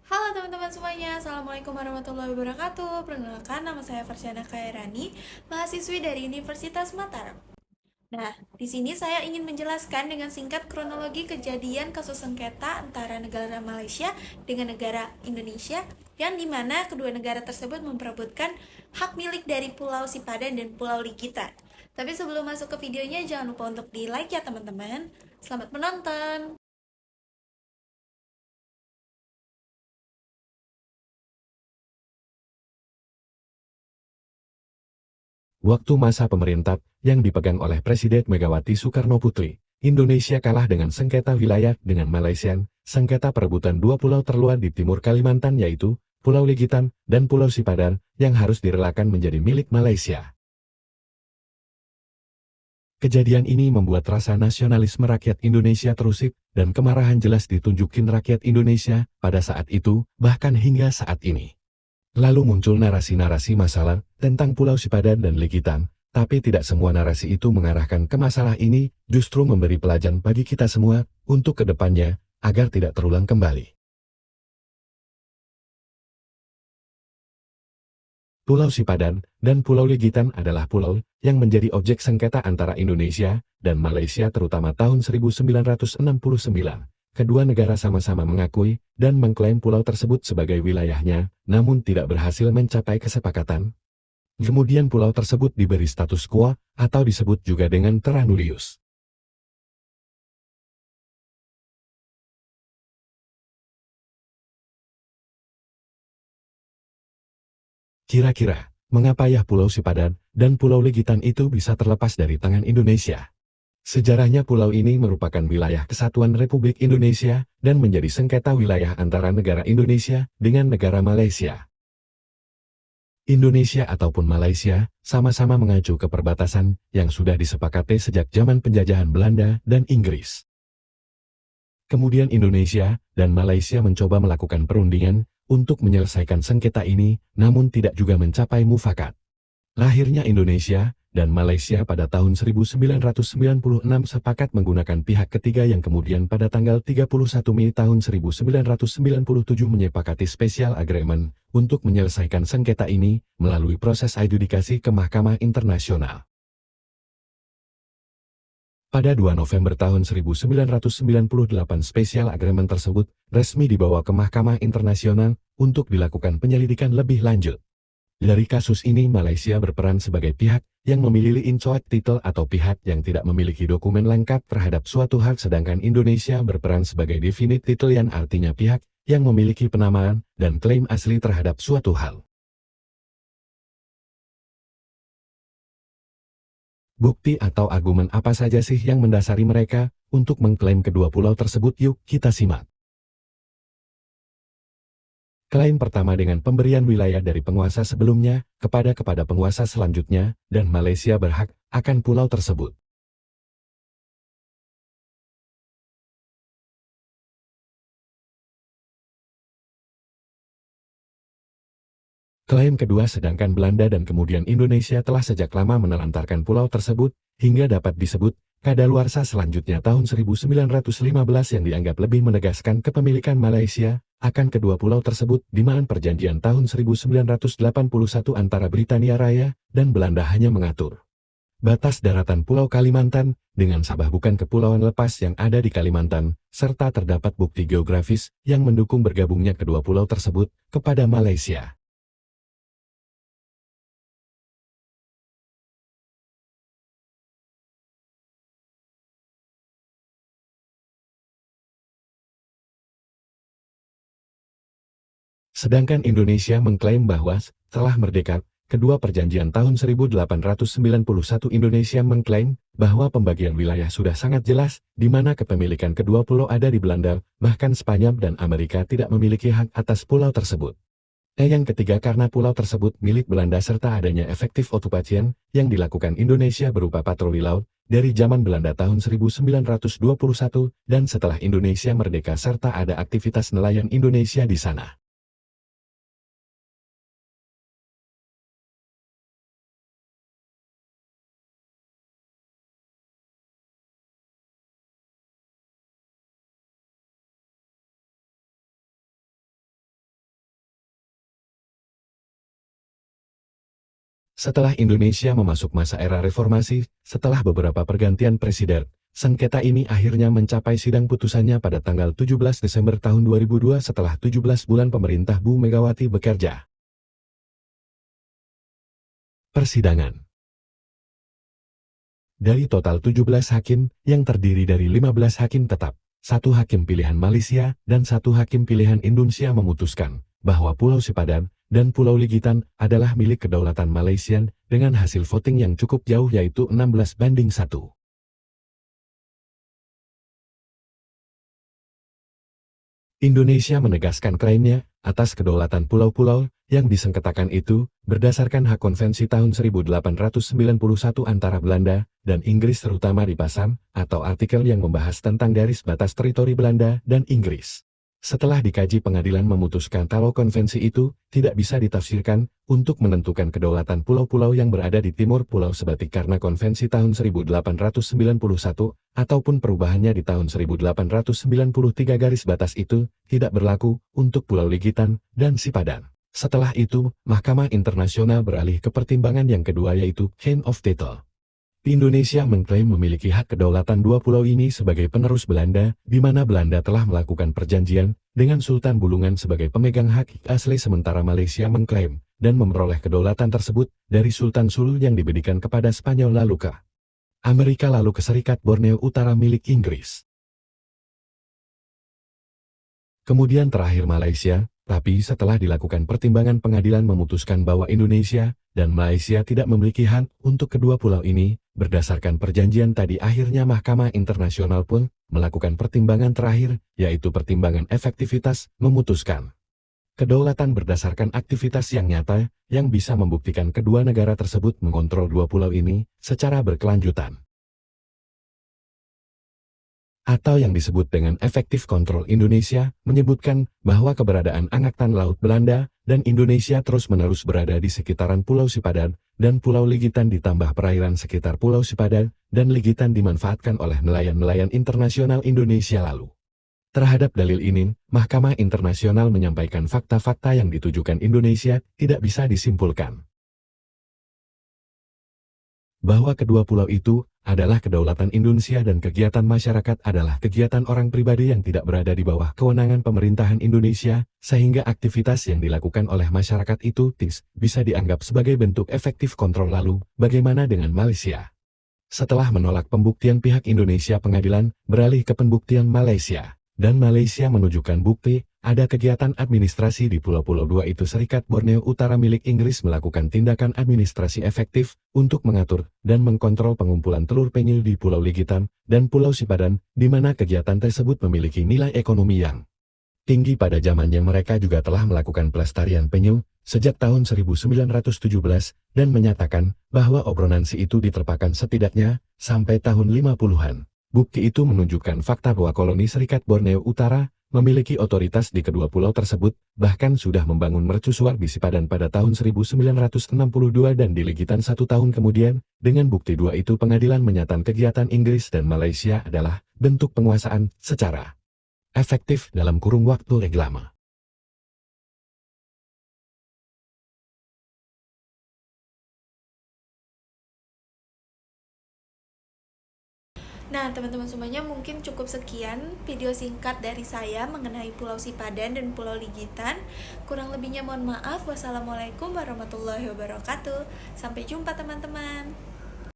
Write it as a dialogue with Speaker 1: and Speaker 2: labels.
Speaker 1: Halo teman-teman semuanya, Assalamualaikum warahmatullahi wabarakatuh. Perkenalkan, nama saya Farsiana Khairani, mahasiswi dari Universitas Mataram. Nah, di sini saya ingin menjelaskan dengan singkat kronologi kejadian kasus sengketa antara negara Malaysia dengan negara Indonesia, yang dimana kedua negara tersebut memperebutkan hak milik dari Pulau Sipadan dan Pulau Ligitan. Tapi sebelum masuk ke videonya, jangan lupa untuk di like ya teman-teman. Selamat menonton!
Speaker 2: Waktu masa pemerintah yang dipegang oleh Presiden Megawati Soekarno Putri, Indonesia kalah dengan sengketa wilayah dengan Malaysia, sengketa perebutan dua pulau terluar di timur Kalimantan yaitu Pulau Legitan dan Pulau Sipadan yang harus direlakan menjadi milik Malaysia. Kejadian ini membuat rasa nasionalisme rakyat Indonesia terusik dan kemarahan jelas ditunjukin rakyat Indonesia pada saat itu, bahkan hingga saat ini. Lalu muncul narasi-narasi masalah tentang Pulau Sipadan dan Legitan, tapi tidak semua narasi itu mengarahkan ke masalah ini, justru memberi pelajaran bagi kita semua untuk ke depannya, agar tidak terulang kembali. Pulau Sipadan dan Pulau Legitan adalah pulau yang menjadi objek sengketa antara Indonesia dan Malaysia terutama tahun 1969. Kedua negara sama-sama mengakui dan mengklaim pulau tersebut sebagai wilayahnya, namun tidak berhasil mencapai kesepakatan. Kemudian pulau tersebut diberi status quo, atau disebut juga dengan terra nullius. Kira-kira, mengapa ya Pulau Sipadan dan Pulau Legitan itu bisa terlepas dari tangan Indonesia? Sejarahnya pulau ini merupakan wilayah kesatuan Republik Indonesia dan menjadi sengketa wilayah antara negara Indonesia dengan negara Malaysia. Indonesia ataupun Malaysia sama-sama mengacu ke perbatasan yang sudah disepakati sejak zaman penjajahan Belanda dan Inggris. Kemudian Indonesia dan Malaysia mencoba melakukan perundingan untuk menyelesaikan sengketa ini, namun tidak juga mencapai mufakat. Lahirnya Indonesia dan Malaysia pada tahun 1996 sepakat menggunakan pihak ketiga yang kemudian pada tanggal 31 Mei tahun 1997 menyepakati Special Agreement untuk menyelesaikan sengketa ini melalui proses adjudikasi ke Mahkamah Internasional. Pada 2 November tahun 1998 Special Agreement tersebut resmi dibawa ke Mahkamah Internasional untuk dilakukan penyelidikan lebih lanjut. Dari kasus ini Malaysia berperan sebagai pihak yang memiliki inchoate title atau pihak yang tidak memiliki dokumen lengkap terhadap suatu hak sedangkan Indonesia berperan sebagai definite title yang artinya pihak yang memiliki penamaan dan klaim asli terhadap suatu hal. Bukti atau argumen apa saja sih yang mendasari mereka untuk mengklaim kedua pulau tersebut? Yuk kita simak. Klaim pertama dengan pemberian wilayah dari penguasa sebelumnya kepada penguasa selanjutnya dan Malaysia berhak akan pulau tersebut. Klaim kedua sedangkan Belanda dan kemudian Indonesia telah sejak lama menelantarkan pulau tersebut, hingga dapat disebut kadaluarsa selanjutnya tahun 1915 yang dianggap lebih menegaskan kepemilikan Malaysia akan kedua pulau tersebut di mana perjanjian tahun 1981 antara Britania Raya dan Belanda hanya mengatur batas daratan Pulau Kalimantan dengan Sabah bukan kepulauan lepas yang ada di Kalimantan, serta terdapat bukti geografis yang mendukung bergabungnya kedua pulau tersebut kepada Malaysia. Sedangkan Indonesia mengklaim bahwa setelah merdeka, kedua perjanjian tahun 1891 Indonesia mengklaim bahwa pembagian wilayah sudah sangat jelas, di mana kepemilikan kedua pulau ada di Belanda, bahkan Spanyol dan Amerika tidak memiliki hak atas pulau tersebut. Yang ketiga karena pulau tersebut milik Belanda serta adanya efektif occupation yang dilakukan Indonesia berupa patroli laut dari zaman Belanda tahun 1921 dan setelah Indonesia merdeka serta ada aktivitas nelayan Indonesia di sana. Setelah Indonesia memasuk masa era reformasi, setelah beberapa pergantian presiden, sengketa ini akhirnya mencapai sidang putusannya pada tanggal 17 Desember tahun 2002 setelah 17 bulan pemerintah Bu Megawati bekerja. Persidangan. Dari total 17 hakim, yang terdiri dari 15 hakim tetap, 1 hakim pilihan Malaysia, dan 1 hakim pilihan Indonesia memutuskan bahwa Pulau Sipadan dan Pulau Ligitan adalah milik kedaulatan Malaysia dengan hasil voting yang cukup jauh yaitu 16-1. Indonesia menegaskan klaimnya atas kedaulatan pulau-pulau yang disengketakan itu berdasarkan hak konvensi tahun 1891 antara Belanda dan Inggris terutama di pasal atau artikel yang membahas tentang garis batas teritori Belanda dan Inggris. Setelah dikaji pengadilan memutuskan kalau konvensi itu tidak bisa ditafsirkan untuk menentukan kedaulatan pulau-pulau yang berada di timur Pulau Sebatik karena konvensi tahun 1891 ataupun perubahannya di tahun 1893 garis batas itu tidak berlaku untuk Pulau Ligitan dan Sipadan. Setelah itu, Mahkamah Internasional beralih ke pertimbangan yang kedua yaitu Chain of Title. Indonesia mengklaim memiliki hak kedaulatan dua pulau ini sebagai penerus Belanda, di mana Belanda telah melakukan perjanjian dengan Sultan Bulungan sebagai pemegang hak asli sementara Malaysia mengklaim dan memperoleh kedaulatan tersebut dari Sultan Sulu yang diberikan kepada Spanyol lalu ke Amerika lalu ke Serikat Borneo Utara milik Inggris. Kemudian terakhir Malaysia, tapi setelah dilakukan pertimbangan pengadilan memutuskan bahwa Indonesia dan Malaysia tidak memiliki hak untuk kedua pulau ini, berdasarkan perjanjian tadi akhirnya Mahkamah Internasional pun melakukan pertimbangan terakhir, yaitu pertimbangan efektivitas, memutuskan kedaulatan berdasarkan aktivitas yang nyata, yang bisa membuktikan kedua negara tersebut mengontrol dua pulau ini secara berkelanjutan. Atau yang disebut dengan efektif kontrol Indonesia, menyebutkan bahwa keberadaan Angkatan Laut Belanda dan Indonesia terus-menerus berada di sekitaran Pulau Sipadan dan Pulau Ligitan ditambah perairan sekitar Pulau Sipadan dan Ligitan dimanfaatkan oleh nelayan-nelayan internasional Indonesia lalu. Terhadap dalil ini, Mahkamah Internasional menyampaikan fakta-fakta yang ditujukan Indonesia tidak bisa disimpulkan bahwa kedua pulau itu adalah kedaulatan Indonesia dan kegiatan masyarakat adalah kegiatan orang pribadi yang tidak berada di bawah kewenangan pemerintahan Indonesia, sehingga aktivitas yang dilakukan oleh masyarakat itu bisa dianggap sebagai bentuk efektif kontrol lalu, bagaimana dengan Malaysia? Setelah menolak pembuktian pihak Indonesia pengadilan, beralih ke pembuktian Malaysia, dan Malaysia menunjukkan bukti, ada kegiatan administrasi di Pulau-Pulau Dua itu Serikat Borneo Utara milik Inggris melakukan tindakan administrasi efektif untuk mengatur dan mengkontrol pengumpulan telur penyu di Pulau Ligitan dan Pulau Sipadan, di mana kegiatan tersebut memiliki nilai ekonomi yang tinggi pada zamannya. Mereka juga telah melakukan pelestarian penyu sejak tahun 1917 dan menyatakan bahwa obronansi itu diterpakan setidaknya sampai tahun 50-an. Bukti itu menunjukkan fakta bahwa koloni Serikat Borneo Utara memiliki otoritas di kedua pulau tersebut, bahkan sudah membangun mercusuar di Sipadan pada tahun 1962 dan di Ligitan 1 tahun kemudian. Dengan bukti dua itu pengadilan menyatakan kegiatan Inggris dan Malaysia adalah bentuk penguasaan secara efektif dalam kurung waktu lama.
Speaker 1: Nah, teman-teman semuanya, mungkin cukup sekian video singkat dari saya mengenai Pulau Sipadan dan Pulau Ligitan. Kurang lebihnya mohon maaf. Wassalamualaikum warahmatullahi wabarakatuh. Sampai jumpa teman-teman.